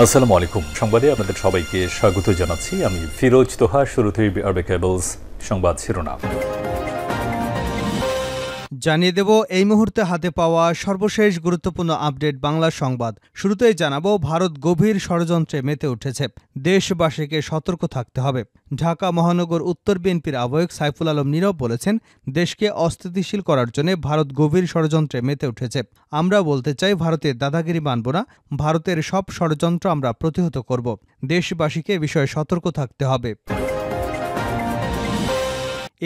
আসসালামু আলাইকুম। সংবাদে আপনাদের সবাইকে স্বাগত জানাচ্ছি। আমি ফিরোজ তোহা। শুরুতেই আরবে কেবলস সংবাদ শিরোনাম জানিয়ে দেব এই মুহূর্তে হাতে পাওয়া সর্বশেষ গুরুত্বপূর্ণ আপডেট বাংলা সংবাদ। শুরুতেই জানাবো, ভারত গভীর ষড়যন্ত্রে মেতে উঠেছে, দেশবাসীকে সতর্ক থাকতে হবে। ঢাকা মহানগর উত্তর বিএনপির আহ্বায়ক সাইফুল আলম নীরব বলেছেন, দেশকে অস্থিতিশীল করার জন্য ভারত গভীর ষড়যন্ত্রে মেতে উঠেছে। আমরা বলতে চাই, ভারতের দাদাগিরি মানব না, ভারতের সব ষড়যন্ত্র আমরা প্রতিহত করব। দেশবাসীকে এ বিষয়ে সতর্ক থাকতে হবে।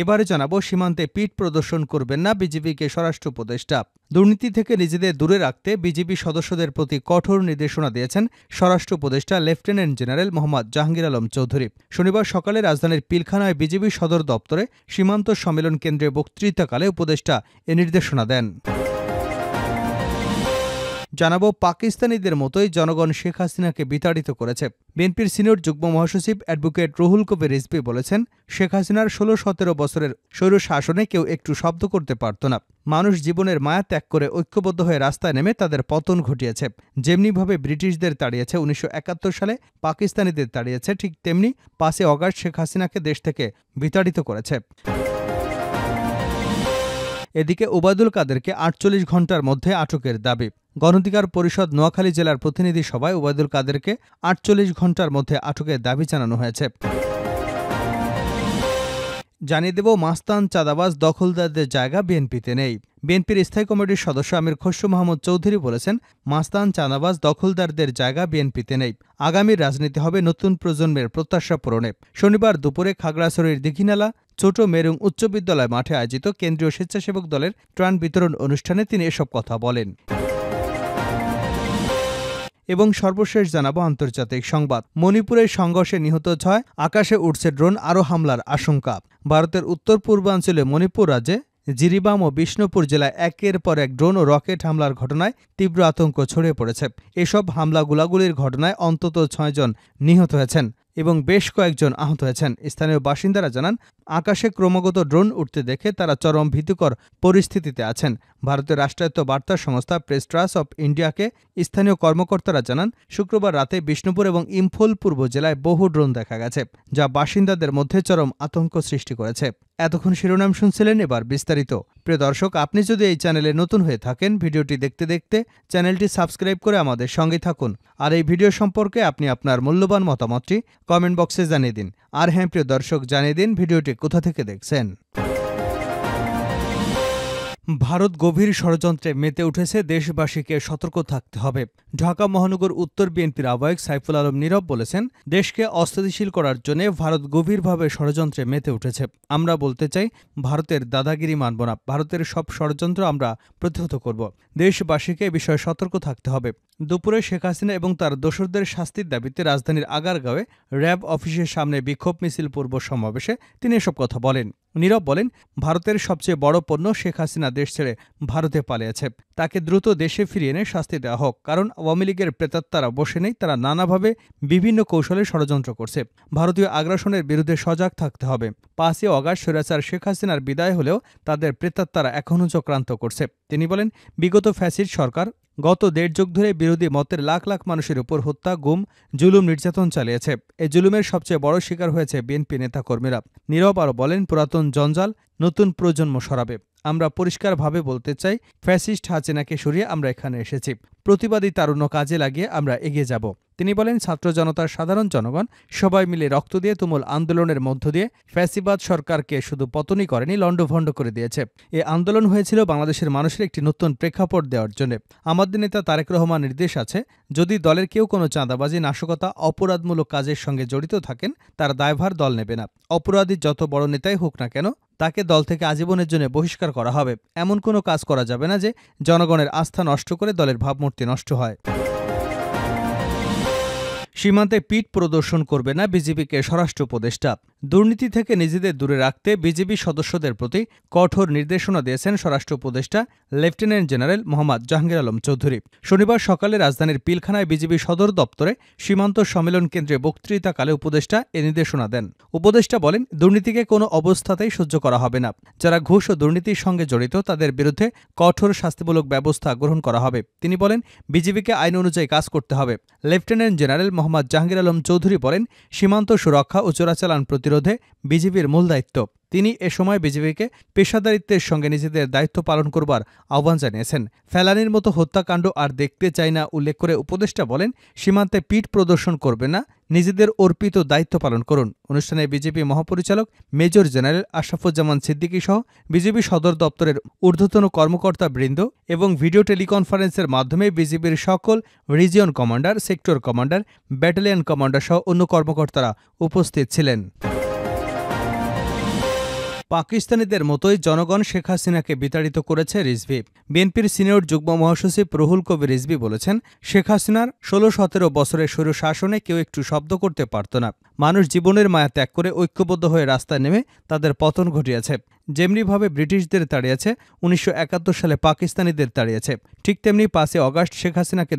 এবারে জানাবো, সীমান্তে পিঠ প্রদর্শন করবেন না বিজেপিকে স্বরাষ্ট্র উপদেষ্টা। দুর্নীতি থেকে নিজেদের দূরে রাখতে বিজেপি সদস্যদের প্রতি কঠোর নির্দেশনা দিয়েছেন স্বরাষ্ট্র উপদেষ্টা লেফটেন্যান্ট জেনারেল মোহাম্মদ জাহাঙ্গীর আলম চৌধুরী। শনিবার সকালে রাজধানীর পিলখানায় বিজেপি সদর দপ্তরে সীমান্ত সম্মেলন কেন্দ্রে বক্তৃতাকালে উপদেষ্টা এ নির্দেশনা দেন। জানাবো, পাকিস্তানিদের মতোই জনগণ শেখ হাসিনাকে বিতাড়িত করেছে। বিএনপির সিনিয়র যুগ্ম মহাসচিব অ্যাডভোকেট রুহুল কবির রিজভী বলেছেন, শেখ হাসিনার ১৬-১৭ বছরের স্বৈর শাসনে কেউ একটু শব্দ করতে পারত না। মানুষ জীবনের মায়া ত্যাগ করে ঐক্যবদ্ধ হয়ে রাস্তায় নেমে তাদের পতন ঘটিয়েছে। যেমনিভাবে ব্রিটিশদের তাড়িয়েছে ১৯৭১ সালে, পাকিস্তানিদের তাড়িয়েছে, ঠিক তেমনি ৫ই অগাস্ট শেখ হাসিনাকে দেশ থেকে বিতাড়িত করেছে। এদিকে ওবায়দুল কাদেরকে ৪৮ ঘণ্টার মধ্যে আটকের দাবি। গণঅধিকার পরিষদ নোয়াখালী জেলার প্রতিনিধি সভায় ওবায়দুল কাদেরকে ৪৮ ঘণ্টার মধ্যে আটকের দাবি জানানো হয়েছে। জানিয়ে দেব, মাস্তান চাঁদাবাজ দখলদারদের জায়গা বিএনপিতে নেই। বিএনপির স্থায়ী কমিটির সদস্য আমির খসরু মাহমুদ চৌধুরী বলেছেন, মাস্তান চাঁদাবাজ দখলদারদের জায়গা বিএনপিতে নেই। আগামীর রাজনীতি হবে নতুন প্রজন্মের প্রত্যাশা পূরণে। শনিবার দুপুরে খাগড়াছড়ির দীঘিনালা ছোট মেরুং উচ্চ বিদ্যালয় মাঠে আয়োজিত কেন্দ্রীয় স্বেচ্ছাসেবক দলের ত্রাণ বিতরণ অনুষ্ঠানে তিনি এসব কথা বলেন। এবং সর্বশেষ জানাবো আন্তর্জাতিক সংবাদ। মণিপুরের সংঘর্ষে নিহত ৬, আকাশে উঠছে ড্রোন, আরও হামলার আশঙ্কা। ভারতের উত্তর পূর্বাঞ্চলে মণিপুর রাজ্যে জিরিবাম ও বিষ্ণুপুর জেলায় একের পর এক ড্রোন ও রকেট হামলার ঘটনায় তীব্র আতঙ্ক ছড়িয়ে পড়েছে। এসব হামলা গোলাগুলির ঘটনায় অন্তত ৬ জন নিহত হয়েছেন এবং বেশ কয়েকজন আহত হয়েছেন। স্থানীয় বাসিন্দারা জানান, আকাশে ক্রমাগত ড্রোন উঠতে দেখে তারা চরম ভীতিকর পরিস্থিতিতে আছেন। ভারতের রাষ্ট্রায়ত্ত বার্তা সংস্থা প্রেস ট্রাস্ট অব ইন্ডিয়াকে স্থানীয় কর্মকর্তারা জানান, শুক্রবার রাতে বিষ্ণুপুর এবং ইম্ফল পূর্ব জেলায় বহু ড্রোন দেখা গেছে, যা বাসিন্দাদের মধ্যে চরম আতঙ্ক সৃষ্টি করেছে। এতক্ষণ শিরোনাম শুনছিলেন, এবার বিস্তারিত। প্রিয় দর্শক, আপনি যদি এই চ্যানেলে নতুন হয়ে থাকেন, ভিডিওটি দেখতে দেখতে চ্যানেলটি সাবস্ক্রাইব করে আমাদের সঙ্গে থাকুন। আর এই ভিডিও সম্পর্কে আপনি আপনার মূল্যবান মতামতটি কমেন্ট বক্সে জানিয়ে দিন। আর হ্যাঁ প্রিয় দর্শক, জানিয়ে দিন ভিডিওটি কোথা থেকে দেখছেন। ভারত গভীর ষড়যন্ত্রে মেতে উঠেছে, দেশবাসীকে সতর্ক থাকতে হবে। ঢাকা মহানগর উত্তর বিএনপির আহ্বায়ক সাইফুল আলম নীরব বলেছেন, দেশকে অস্থিতিশীল করার জন্য ভারত গভীরভাবে ষড়যন্ত্রে মেতে উঠেছে। আমরা বলতে চাই, ভারতের দাদাগিরি মানব না, ভারতের সব ষড়যন্ত্র আমরা প্রতিহত করব। দেশবাসীকে এ বিষয়ে সতর্ক থাকতে হবে। দুপুরে শেখ হাসিনা এবং তার দোসরদের শাস্তির দাবিতে রাজধানীর আগারগাঁওয়ে র্যাব অফিসের সামনে বিক্ষোভ মিছিল পূর্ব সমাবেশে তিনি এসব কথা বলেন। নীরব বলেন, ভারতের সবচেয়ে বড় পণ্য শেখ হাসিনা দেশ ছেড়ে ভারতে পালিয়েছে। তাকে দ্রুত দেশে ফিরিয়ে এনে শাস্তি দেওয়া হোক, কারণ আওয়ামী লীগের প্রেতাত্মারা বসে নেই, তারা নানাভাবে বিভিন্ন কৌশলে ষড়যন্ত্র করছে। ভারতীয় আগ্রাসনের বিরুদ্ধে সজাগ থাকতে হবে। ৫ই অগাস্ট স্বৈরাচার শেখ হাসিনার বিদায় হলেও তাদের প্রেতাত্মারা এখনও চক্রান্ত করছে। তিনি বলেন, বিগত ফ্যাসিস্ট সরকার গত ১.৫ যুগ ধরে বিরোধী মতের লাখ লাখ মানুষের উপর হত্যা, গুম, জুলুম, নির্যাতন চালিয়েছে। এই জুলুমের সবচেয়ে বড় শিকার হয়েছে বিএনপি নেতাকর্মীরা। নীরব আরও বলেন, পুরাতন জঞ্জাল নতুন প্রজন্ম সরাবে। আমরা পরিষ্কারভাবে বলতে চাই, ফ্যাসিস্ট হাসিনাকে সরিয়ে আমরা এখানে এসেছি। প্রতিবাদী তারুণ্য কাজে লাগিয়ে আমরা এগিয়ে যাব। তিনি বলেন, ছাত্র জনতার সাধারণ জনগণ সবাই মিলে রক্ত দিয়ে তুমুল আন্দোলনের মধ্য দিয়ে ফ্যাসিবাদ সরকারকে শুধু পতনই করেনি, লণ্ডভণ্ড করে দিয়েছে। এ আন্দোলন হয়েছিল বাংলাদেশের মানুষের একটি নতুন প্রেক্ষাপট দেওয়ার জন্য। আমাদের নেতা তারেক রহমান নির্দেশ আছে, যদি দলের কেউ কোনো চাঁদাবাজি, নাশকতা, অপরাধমূলক কাজের সঙ্গে জড়িত থাকেন, তার দায়ভার দল নেবে না। অপরাধী যত বড় নেতাই হোক না কেন, তাকে দল থেকে আজীবনের জন্য বহিষ্কার করা হবে। এমন কোনো কাজ করা যাবে না যে জনগণের আস্থা নষ্ট করে দলের ভাবমূর্তি নষ্ট হয়। সীমান্তে পিঠ প্রদর্শন করবে না বিজেপিকে স্বরাষ্ট্র উপদেষ্টা। দুর্নীতি থেকে নিজেদের দূরে রাখতে বিজেপি সদস্যদের প্রতি কঠোর নির্দেশনা দিয়েছেন স্বরাষ্ট্র উপদেষ্টা লেফটেন্যান্ট জেনারেল মোহাম্মদ জাহাঙ্গীর আলম চৌধুরী। শনিবার সকালে রাজধানীর পিলখানায় বিজেপি সদর দপ্তরে সীমান্ত সম্মেলন কেন্দ্রে বক্তৃতাকালে উপদেষ্টা এ নির্দেশনা দেন। উপদেষ্টা বলেন, দুর্নীতিকে কোনো অবস্থাতেই সহ্য করা হবে না। যারা ঘুষ ও দুর্নীতির সঙ্গে জড়িত তাদের বিরুদ্ধে কঠোর শাস্তিমূলক ব্যবস্থা গ্রহণ করা হবে। তিনি বলেন, বিজেপিকে আইন অনুযায়ী কাজ করতে হবে। লেফটেন্যান্ট জেনারেল মোহাম্মদ জাহাঙ্গীর আলম চৌধুরী বলেন, সীমান্ত সুরক্ষা ও চোরাচালান প্রতিরোধে বিজেপির মূল দায়িত্ব। তিনি এ সময় বিজেপিকে পেশাদারিত্বের সঙ্গে নিজেদের দায়িত্ব পালন করবার আহ্বান জানিয়েছেন। ফেলানির মতো হত্যাকাণ্ড আর দেখতে চাই না উল্লেখ করে উপদেষ্টা বলেন, সীমান্তে পিঠ প্রদর্শন করবে না, নিজেদের অর্পিত দায়িত্ব পালন করুন। অনুষ্ঠানে বিজেপি মহাপরিচালক মেজর জেনারেল আশরাফুজ্জামান সিদ্দিকী সহ বিজেপি সদর দপ্তরের ঊর্ধ্বতন কর্মকর্তাবৃন্দ এবং ভিডিও টেলিকনফারেন্সের মাধ্যমে বিজেপির সকল region commander, sector commander, battalion commander সহ অন্য কর্মকর্তারা উপস্থিত ছিলেন। পাকিস্তানিদের মতোই জনগণ শেখ হাসিনাকে বিতাড়িত করেছে রিজভী। বিএনপির সিনিয়র যুগ্ম মহাসচিব রুহুল কবির রিজভী বলেছেন, শেখ হাসিনার ১৬-১৭ বছরের স্বৈরশাসনে কেউ একটু শব্দ করতে পারত না। মানুষ জীবনের মায়া ত্যাগ করে ঐক্যবদ্ধ হয়ে রাস্তায় নেমে তাদের পতন ঘটিয়েছে। যেমনিভাবে ব্রিটিশদের তাড়িয়েছে, ১৯৭১ সালে পাকিস্তানিদের তাড়িয়েছে, ঠিক তেমনি ৫ই অগাস্ট শেখ হাসিনাকে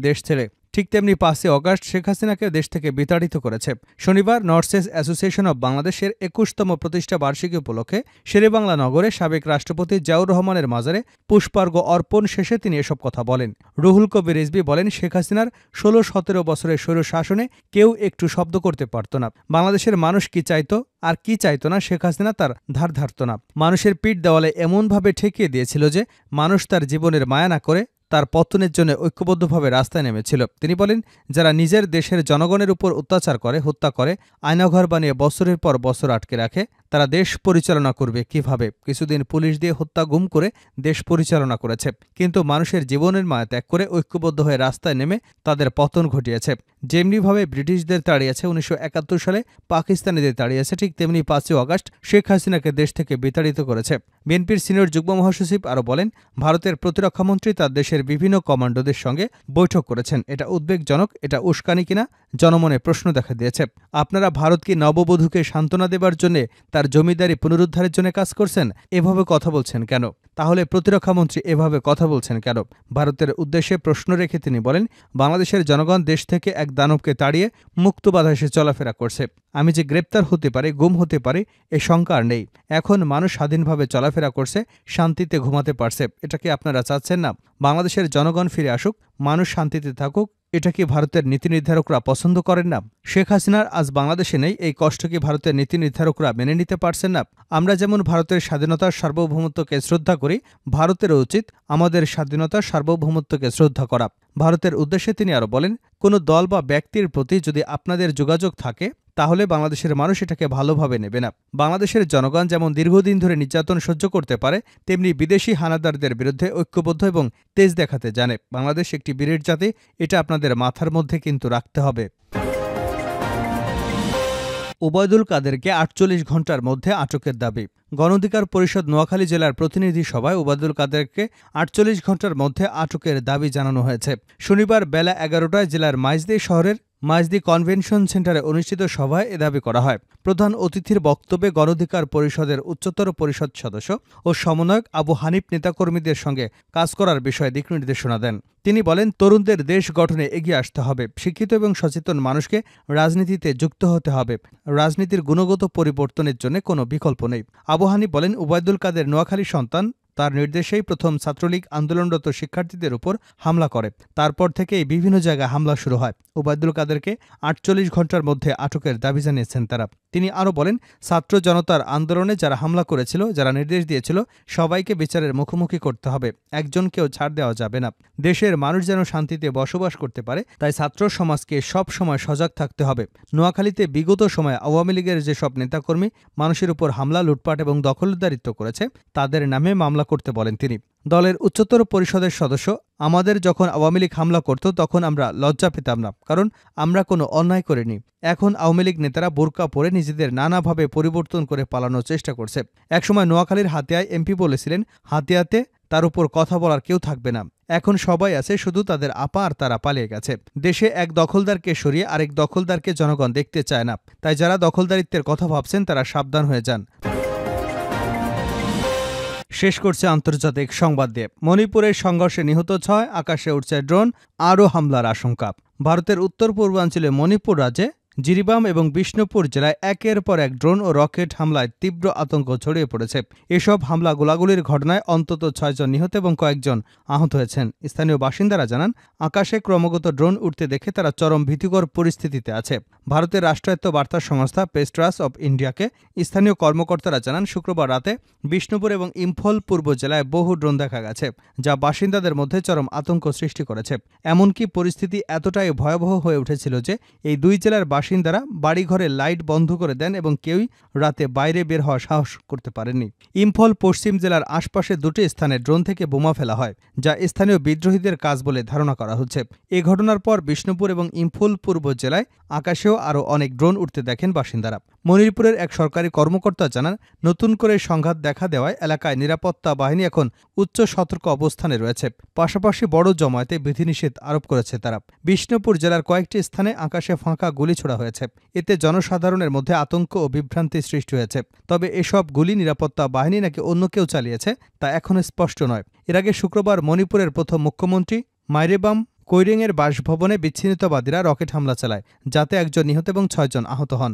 দেশ থেকে বিতাড়িত করেছে। শনিবার নর্থ-ইস্ট অ্যাসোসিয়েশন অব বাংলাদেশের ২১তম প্রতিষ্ঠা বার্ষিকী উপলক্ষে শেরেবাংলা নগরে সাবেক রাষ্ট্রপতি জিয়াউর রহমানের মাজারে পুষ্পার্ঘ্য অর্পণ শেষে তিনি এসব কথা বলেন। রুহুল কবির রিজভী বলেন, শেখ হাসিনার ১৬-১৭ বছরের স্বৈরশাসনে কেউ একটু শব্দ করতে পারত না। বাংলাদেশের মানুষ কি চাইত আর কি চাইত না শেখ হাসিনা তার ধার ধারত না। মানুষের পিঠ দেওয়ালে এমনভাবে ঠেকিয়ে দিয়েছিল যে মানুষ তার জীবনের মায়া না করে তার পতনের জন্য ঐক্যবদ্ধভাবে রাস্তায় নেমেছিল। তিনি বলেন, যারা নিজের দেশের জনগণের উপর অত্যাচার করে, হত্যা করে, আয়নাঘর বানিয়ে বছরের পর বছর আটকে রাখে, তারা দেশ পরিচালনা করবে কিভাবে? কিছুদিন পুলিশ দিয়ে হত্যা গুম করে দেশ পরিচালনা করেছে, কিন্তু মানুষের জীবনের মায়া ত্যাগ করে ঐক্যবদ্ধ হয়ে রাস্তায় নেমে তাদের পতন ঘটিয়েছে। যেমনিভাবে ব্রিটিশদের তাড়িয়েছে, ১৯৭১ সালে পাকিস্তানিদের তাড়িয়েছে, ঠিক তেমনি ৫ই অগাস্ট শেখ হাসিনাকে দেশ থেকে বিতাড়িত করেছে। বিএনপির সিনিয়র যুগ্ম মহাসচিব আরও বলেন, ভারতের প্রতিরক্ষামন্ত্রী তার দেশের বিভিন্ন কমান্ডোদের সঙ্গে বৈঠক করেছেন। এটা উদ্বেগজনক, এটা উস্কানি কিনা জনমনে প্রশ্ন দেখা দিয়েছে। আপনারা ভারত কি নববধূকে সান্ত্বনা দেবার জন্য, তার জমিদারি পুনরুদ্ধারের জন্য কাজ করছেন? এভাবে কথা বলছেন কেন? তাহলে প্রতিরক্ষামন্ত্রী এভাবে কথা বলছেন কেন? ভারতের উদ্দেশ্যে প্রশ্ন রেখে তিনি বলেন, বাংলাদেশের জনগণ দেশ থেকে এক দানবকে তাড়িয়ে মুক্ত বাতাসে চলাফেরা করছে। আমি যে গ্রেপ্তার হতে পারি, গুম হতে পারি, এ শঙ্কা আর নেই। এখন মানুষ স্বাধীনভাবে চলাফেরা করছে, শান্তিতে ঘুমাতে পারছে। এটা কি আপনারা চাচ্ছেন না? বাংলাদেশের জনগণ ফিরে আসুক, মানুষ শান্তিতে থাকুক। এটা কি ভারতের নীতি নির্ধারকরা পছন্দ করেন না? শেখ হাসিনার আজ বাংলাদেশে নেই, এই কষ্ট কি ভারতের নীতি নির্ধারকরা মেনে নিতে পারছেন না? আমরা যেমন ভারতের স্বাধীনতার সার্বভৌমত্বকে শ্রদ্ধা করি, ভারতেরও উচিত আমাদের স্বাধীনতার সার্বভৌমত্বকে শ্রদ্ধা করা। ভারতের উদ্দেশ্যে তিনি আরও বলেন, কোনো দল বা ব্যক্তির প্রতি যদি আপনাদের যোগাযোগ থাকে, তাহলে বাংলাদেশের মানুষ এটাকে ভালোভাবে নেবে না। বাংলাদেশের জনগণ যেমন দীর্ঘদিন ধরে নির্যাতন সহ্য করতে পারে, তেমনি বিদেশি হানাদারদের বিরুদ্ধে ঐক্যবদ্ধ এবং তেজ দেখাতে জানে। বাংলাদেশ একটি বীরের জাতি, এটা আপনাদের মাথার মধ্যে কিন্তু রাখতে হবে। ওবায়দুল কাদেরকে ৪৮ ঘণ্টার মধ্যে আটকের দাবি। গণ অধিকার পরিষদ নোয়াখালী জেলার প্রতিনিধি সভায় ওবায়দুল কাদেরকে ৪৮ ঘণ্টার মধ্যে আটকের দাবি জানানো হয়েছে। শনিবার বেলা ১১টায় জেলার মাইজদী শহরের মাইজদী কনভেনশন সেন্টারে অনুষ্ঠিত সভায় এ দাবি করা হয়। প্রধান অতিথির বক্তব্যে গণ অধিকার পরিষদের উচ্চতর পরিষদ সদস্য ও সমন্বয়ক আবু হানিফ নেতাকর্মীদের সঙ্গে কাজ করার বিষয়ে দিক নির্দেশনা দেন। তিনি বলেন, তরুণদের দেশ গঠনে এগিয়ে আসতে হবে, শিক্ষিত এবং সচেতন মানুষকে রাজনীতিতে যুক্ত হতে হবে। রাজনীতির গুণগত পরিবর্তনের জন্য কোনো বিকল্প নেই। আবু হানিফ বলেন, ওবায়দুল কাদের নোয়াখালী সন্তান, তার নির্দেশেই প্রথম ছাত্রলীগ আন্দোলনরত শিক্ষার্থীদের উপর হামলা করে। তারপর থেকেই বিভিন্ন জায়গায় হামলা শুরু হয়। ওবায়দুল কাদেরকে ৪৮ ঘণ্টার মধ্যে আটকের দাবি জানিয়েছেন তারা। তিনি আরও বলেন, ছাত্র জনতার আন্দোলনে যারা হামলা করেছিল, যারা নির্দেশ দিয়েছিল, সবাইকে বিচারের মুখোমুখি করতে হবে। একজনকেও ছাড় দেওয়া যাবে না। দেশের মানুষ যেন শান্তিতে বসবাস করতে পারে, তাই ছাত্র সমাজকে সব সময় সজাগ থাকতে হবে। নোয়াখালীতে বিগত সময়ে আওয়ামী লীগের যেসব নেতাকর্মী মানুষের উপর হামলা, লুটপাট এবং দখলদারিত্ব করেছে, তাদের নামে মামলা করতে বলেন তিনি। দলের উচ্চতর পরিষদের সদস্য, আমাদের যখন আওয়ামী লীগ হামলা করত তখন আমরা লজ্জা পেতাম না, কারণ আমরা কোনো অন্যায় করিনি। এখন আওয়ামী লীগ নেতারা বোরকা পরে নিজেদের নানাভাবে পরিবর্তন করে পালানোর চেষ্টা করছে। একসময় নোয়াখালীর হাতিয়ায় এমপি বলেছিলেন, হাতিয়াতে তার উপর কথা বলার কেউ থাকবে না। এখন সবাই আছে, শুধু তাদের আপা আর তারা পালিয়ে গেছে। দেশে এক দখলদারকে সরিয়ে আরেক দখলদারকে জনগণ দেখতে চায় না। তাই যারা দখলদারিত্বের কথা ভাবছেন তারা সাবধান হয়ে যান। শেষ করছে আন্তর্জাতিক সংবাদ দিয়ে। মণিপুরের সংঘর্ষে নিহত 6, আকাশে উঠছে ড্রোন, আরও হামলার আশঙ্কা। ভারতের উত্তর পূর্বাঞ্চলে মণিপুর রাজ্যে জিরিবাম এবং বিষ্ণুপুর জেলায় একের পর এক ড্রোন ও রকেট হামলায় তীব্র আতঙ্ক ছড়িয়ে পড়েছে। এসব হামলা গোলাগুলির ঘটনায় অন্তত 6 জন নিহত এবং কয়েকজন আহত হয়েছেন। স্থানীয় বাসিন্দারা জানান, আকাশে ক্রমাগত ড্রোন উঠতে দেখে তারা চরম ভীতিকর পরিস্থিতিতে আছে। ভারতের রাষ্ট্রায়ত্ত বার্তা সংস্থা প্রেস ট্রাস্ট অব ইন্ডিয়াকে স্থানীয় কর্মকর্তারা জানান, শুক্রবার রাতে বিষ্ণুপুর এবং ইম্ফল পূর্ব জেলায় বহু ড্রোন দেখা গেছে, যা বাসিন্দাদের মধ্যে চরম আতঙ্ক সৃষ্টি করেছে। এমনকি পরিস্থিতি এতটাই ভয়াবহ হয়ে উঠেছিল যে এই দুই জেলার বাসিন্দারা বাড়িঘরে লাইট বন্ধ করে দেন এবং কেউই রাতে বাইরে বের হওয়ার সাহস করতে পারেননি। ইম্ফল পশ্চিম জেলার আশপাশে 2টি স্থানে ড্রোন থেকে বোমা ফেলা হয়, যা স্থানীয় বিদ্রোহীদের কাজ বলে ধারণা করা হচ্ছে। এ ঘটনার পর বিষ্ণুপুর এবং ইম্ফল পূর্ব জেলায় আকাশেও আরও অনেক ড্রোন উঠতে দেখেন বাসিন্দারা। মণিপুরের এক সরকারি কর্মকর্তা জানান, নতুন করে সংঘাত দেখা দেওয়ায় এলাকায় নিরাপত্তা বাহিনী এখন উচ্চ সতর্ক অবস্থানে রয়েছে। পাশাপাশি বড় জমায়েতে বিধিনিষেধ আরোপ করেছে তারা। বিষ্ণুপুর জেলার কয়েকটি স্থানে আকাশে ফাঁকা গুলি ছোড়া হয়েছে। এতে জনসাধারণের মধ্যে আতঙ্ক ও বিভ্রান্তি সৃষ্টি হয়েছে। তবে এসব গুলি নিরাপত্তা বাহিনী নাকি অন্য কেউ চালিয়েছে তা এখনো স্পষ্ট নয়। এর আগে শুক্রবার মণিপুরের প্রথম মুখ্যমন্ত্রী মাইরেবাম কৈরিংয়ের বাসভবনে বিচ্ছিন্নতাবাদীরা রকেট হামলা চালায়, যাতে 1 জন নিহত এবং 6 জন আহত হন।